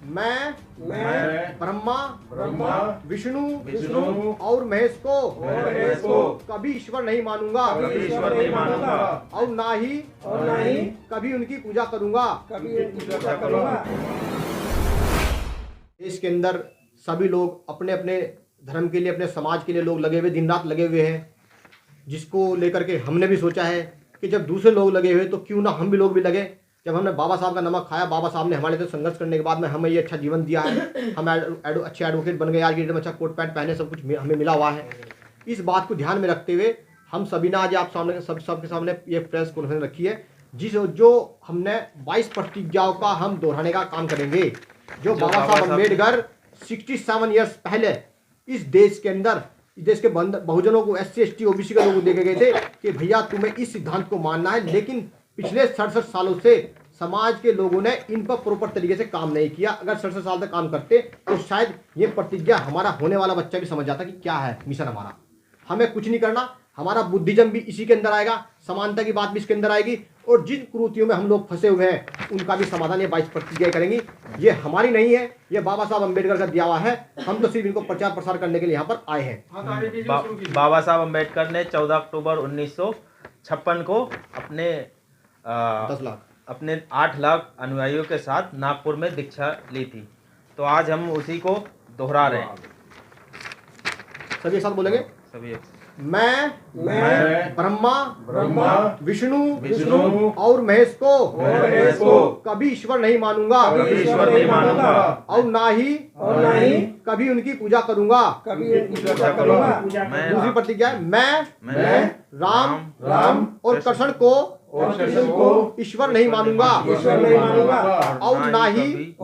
मैं ब्रह्मा विष्णु और महेश को कभी ईश्वर नहीं मानूंगा और ना ही कभी उनकी पूजा करूंगा। देश के अंदर सभी लोग अपने अपने धर्म के लिए, अपने समाज के लिए लोग लगे हुए, दिन रात लगे हुए हैं, जिसको लेकर के हमने भी सोचा है कि जब दूसरे लोग लगे हुए तो क्यों ना हम भी लोग भी लगे। जब हमने बाबा साहब का नमक खाया, बाबा साहब ने हमारे लिए संघर्ष करने के बाद में हमें ये अच्छा जीवन दिया है, हम अच्छे एडवोकेट बन गए, आज की डेट में अच्छा कोट पैंट पहने, सब कुछ हमें मिला हुआ है। इस बात को ध्यान में रखते हुए हम सभी ने आज आप सामने सबके सामने ये प्रेस कॉन्फ्रेंस रखी है, जो हमने 22 प्रतिज्ञाओं का हम दोहराने का काम करेंगे। जो बाबा साहब अम्बेडकर 67 ईयर्स पहले इस देश के अंदर, इस देश के बहुजनों को, SC ST OBC के लोगों को देखे गए थे कि भैया तुम्हें इस सिद्धांत को मानना है, लेकिन पिछले 67 सालों से समाज के लोगों ने इन पर प्रॉपर तरीके से काम नहीं किया। अगर 67 साल तक काम करते तो शायद ये प्रतिज्ञा हमारा होने वाला बच्चा भी समझ जाता कि क्या है मिशन हमारा। हमें कुछ नहीं करना, हमारा बुद्धिज्म भी इसी के अंदर आएगा, समानता की बात भी इसके अंदर आएगी, और जिन कुरीतियों में हम लोग फंसे हुए हैं उनका भी समाधान ये 22 प्रतिज्ञाएं करेंगी। ये हमारी नहीं है, ये बाबा साहब अम्बेडकर का दिया हुआ है, हम तो सिर्फ इनको प्रचार प्रसार करने के लिए यहाँ पर आए हैं। बाबा साहब अम्बेडकर ने 14 अक्टूबर 1956 को अपने 8 लाख अनुयायियों के साथ नागपुर में दीक्षा ली थी। तो आज हम उसी को दोहरा रहे हैं। सभी एक साथ बोलेंगे। सभी मैं ब्रह्मा विष्णु और महेश को कभी ईश्वर नहीं मानूंगा और ना ही कभी उनकी पूजा करूंगा। दूसरी प्रतिज्ञा है, मैं राम और कृष्ण को ईश्वर नहीं मानूंगा और ना ही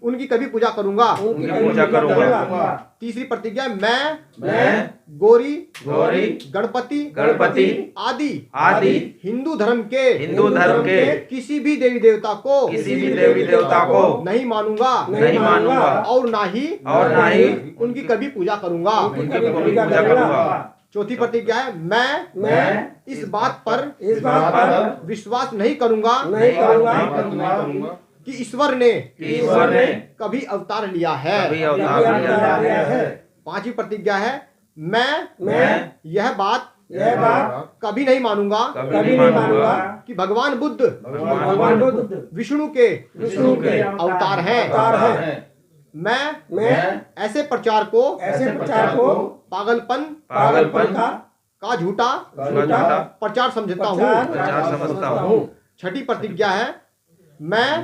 उनकी कभी पूजा करूंगा। तीसरी प्रतिज्ञा, मैं गौरी गणपति आदि हिंदू धर्म के किसी भी देवी देवता को नहीं मानूंगा और ना ही उनकी कभी पूजा करूंगा। चौथी प्रतिज्ञा है, मैं इस बात पर विश्वास नहीं करूंगा कि ईश्वर ने कभी अवतार लिया है। पांचवी प्रतिज्ञा है, मैं यह बात कभी नहीं मानूंगा कि भगवान बुद्ध विष्णु के अवतार हैं। मैं ऐसे प्रचार को पागलपन का झूठा प्रचार समझता हूँ। छठी प्रतिज्ञा है, मैं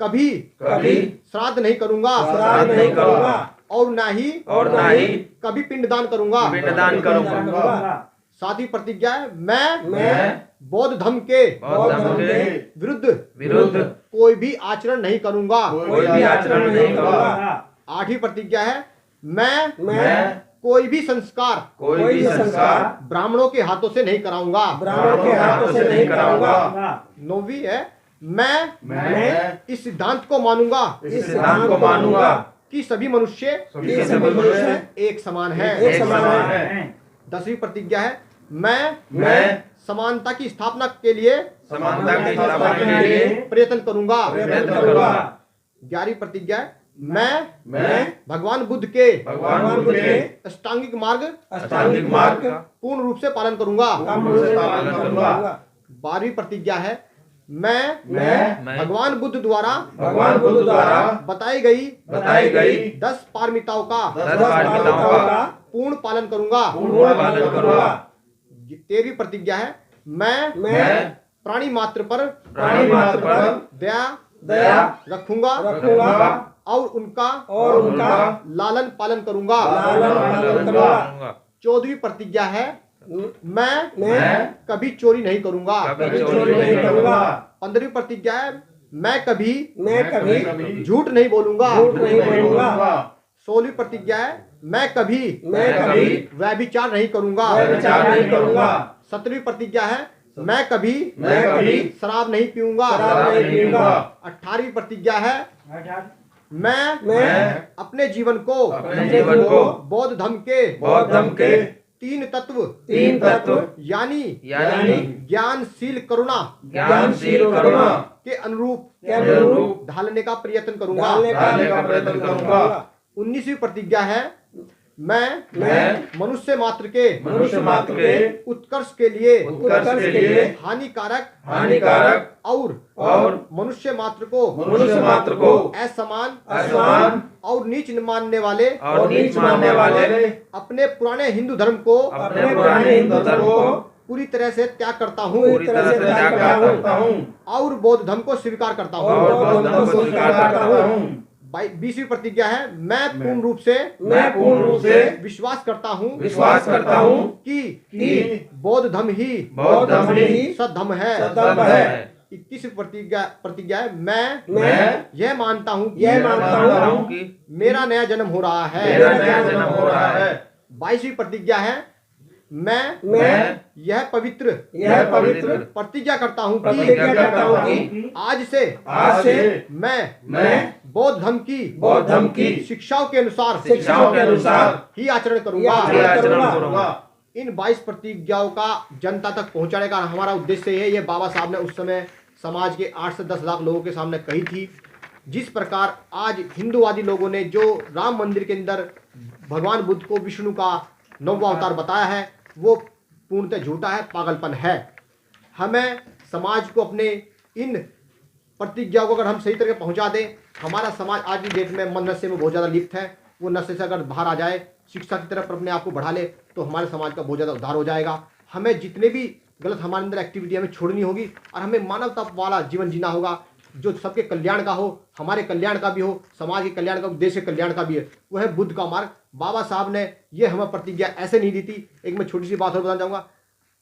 कभी श्राद्ध नहीं करूंगा और ना ही कभी पिंडदान करूंगा। सातवीं प्रतिज्ञा है, मैं बौद्ध धर्म के विरुद्ध कोई भी आचरण नहीं करूंगा। आठवीं प्रतिज्ञा है, मैं कोई भी संस्कार ब्राह्मणों के हाथों से नहीं कराऊंगा। नौवीं है, मैं इस सिद्धांत को मानूंगा कि सभी मनुष्य एक समान है। 10वीं प्रतिज्ञा है, मैं समानता की स्थापना के लिए प्रयत्न करूंगा। 11वीं प्रतिज्ञा है, मैं भगवान बुद्ध के अष्टांगिक मार्ग पूर्ण रूप से पालन करूंगा। 12वीं प्रतिज्ञा है, मैं भगवान बुद्ध द्वारा बताई गई 10 पारमिताओं का पूर्ण पालन करूंगा। 13वीं प्रतिज्ञा है, मैं प्राणी मात्र पर दया रखूंगा और उनका लालन पालन करूंगा। 14वीं प्रतिज्ञा है, मैं कभी चोरी नहीं करूंगा। 15वीं प्रतिज्ञा है, मैं कभी झूठ नहीं बोलूंगा। 16वीं प्रतिज्ञा है, मैं कभी व्यभिचार नहीं करूंगा। 17वीं प्रतिज्ञा है, मैं कभी शराब नहीं पीऊंगा। 18वीं प्रतिज्ञा है, मैं अपने जीवन को बौद्ध धर्म के तीन तत्व यानी ज्ञानशील करुणा के अनुरूप ढालने का प्रयत्न करूंगा। 19वीं प्रतिज्ञा है, मैं मनुष्य मात्र के उत्कर्ष के लिए हानिकारक और मनुष्य मात्र को असमान और नीच मानने वाले अपने पुराने हिंदू धर्म को पूरी तरह से त्याग करता हूँ और बौद्ध धर्म को स्वीकार करता हूँ। 20वीं प्रतिज्ञा है, मैं पूर्ण रूप से विश्वास करता हूँ कि बौद्ध धर्म ही सद्धर्म है। 21वीं प्रतिज्ञा है, मैं यह मानता हूँ कि मेरा नया जन्म हो रहा है। 22वीं प्रतिज्ञा है, मैं यह पवित्र प्रतिज्ञा करता हूँ कि आज से मैं बौद्ध धर्म की शिक्षाओं के अनुसार ही आचरण करूंगा। इन 22 प्रतिज्ञाओं का जनता तक पहुंचाने का हमारा उद्देश्य है। ये बाबा साहब ने उस समय समाज के 8 से 10 लाख लोगों के सामने कही थी। जिस प्रकार आज हिंदूवादी लोगों ने जो राम मंदिर के अंदर भगवान बुद्ध को विष्णु का 9वां अवतार बताया है, वो पूर्णतः झूठा है, पागलपन है। हमें समाज को अपने इन प्रतिज्ञाओं को अगर हम सही तरह पहुंचा दें, हमारा समाज आज की डेट में मन नशे में बहुत ज़्यादा लिप्त है। वो नशे से अगर बाहर आ जाए, शिक्षा की तरफ अपने आप को बढ़ा ले, तो हमारे समाज का बहुत ज़्यादा उद्धार हो जाएगा। हमें जितने भी गलत हमारे अंदर एक्टिविटी हमें छोड़नी होगी और हमें मानवता वाला जीवन जीना होगा, जो सबके कल्याण का हो, हमारे कल्याण का भी हो, समाज के कल्याण का, देश के कल्याण का भी है। वो है बुद्ध का मार्ग। बाबा साहब ने ये हमें प्रतिज्ञा ऐसे नहीं दी थी। एक मैं छोटी सी बात और बताना चाहूँगा।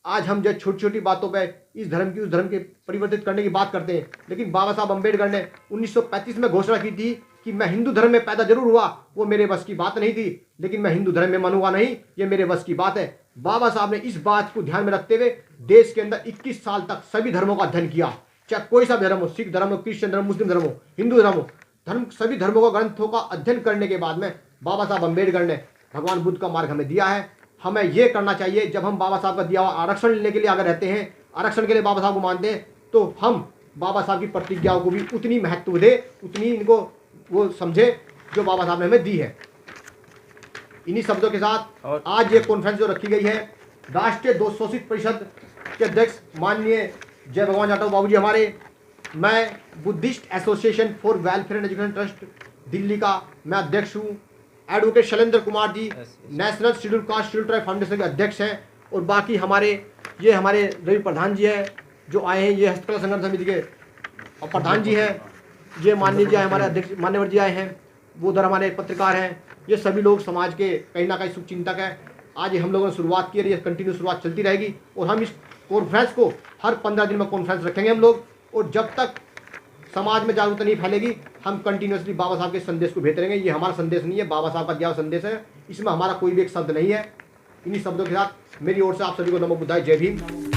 आज हम जो छोटी छोटी बातों पे इस धर्म की उस धर्म के परिवर्तित करने की बात करते हैं, लेकिन बाबा साहब अम्बेडकर ने 1935 में घोषणा की थी कि मैं हिंदू धर्म में पैदा जरूर हुआ, वो मेरे बस की बात नहीं थी, लेकिन मैं हिंदू धर्म में मनूंगा नहीं, ये मेरे बस की बात है। बाबा साहब ने इस बात को ध्यान में रखते हुए देश के अंदर 21 साल तक सभी धर्मों का अध्ययन किया, चाहे कोई सा धर्म हो, सिख धर्म हो, क्रिश्चियन धर्म, मुस्लिम धर्म हो, हिंदू धर्म हो, सभी धर्मों का ग्रंथों का अध्ययन करने के बाद में बाबा साहब अम्बेडकर ने भगवान बुद्ध का मार्ग हमें दिया है। हमें ये करना चाहिए, जब हम बाबा साहब का दिया हुआ आरक्षण लेने के लिए अगर रहते हैं, आरक्षण के लिए बाबा साहब को मानते हैं, तो हम बाबा साहब की प्रतिज्ञाओं को भी उतनी महत्व दे, उतनी इनको वो समझे जो बाबा साहब ने हमें दी है। इन्हीं शब्दों के साथ आज ये कॉन्फ्रेंस जो रखी गई है, राष्ट्रीय शोषित परिषद के अध्यक्ष माननीय जय भगवान जाटव बाबू जी हमारे, मैं Buddhist association for welfare and education trust Delhi का मैं अध्यक्ष हूँ। Advocate Shailendra Kumar ji national schedule caste schedule tribe foundation के अध्यक्ष हैं। और बाकी हमारे रवि प्रधान जी हैं जो आए हैं, ये हस्तकला संगठन समिति के और प्रधान जी हैं, ये माननीय जी हमारे अध्यक्ष मान्यवर जी आए हैं, वो उधर हमारे पत्रकार हैं। ये सभी लोग समाज के कहीं ना कहीं शुभचिंतक हैं। आज हम लोगों ने शुरुआत की है, ये कंटिन्यू शुरुआत चलती रहेगी और हम इस कॉन्फ्रेंस को हर 15 दिन में कॉन्फ्रेंस रखेंगे हम लोग। और जब तक समाज में जागरूकता नहीं फैलेगी, हम कंटिन्यूसली बाबा साहब के संदेश को भेजते रहेंगे। ये हमारा संदेश नहीं है, बाबा साहब का दिया हुआ संदेश है, इसमें हमारा कोई भी एक शब्द नहीं है। इन्हीं शब्दों के साथ मेरी ओर से आप सभी को नमो बुद्धाय, जय भीम।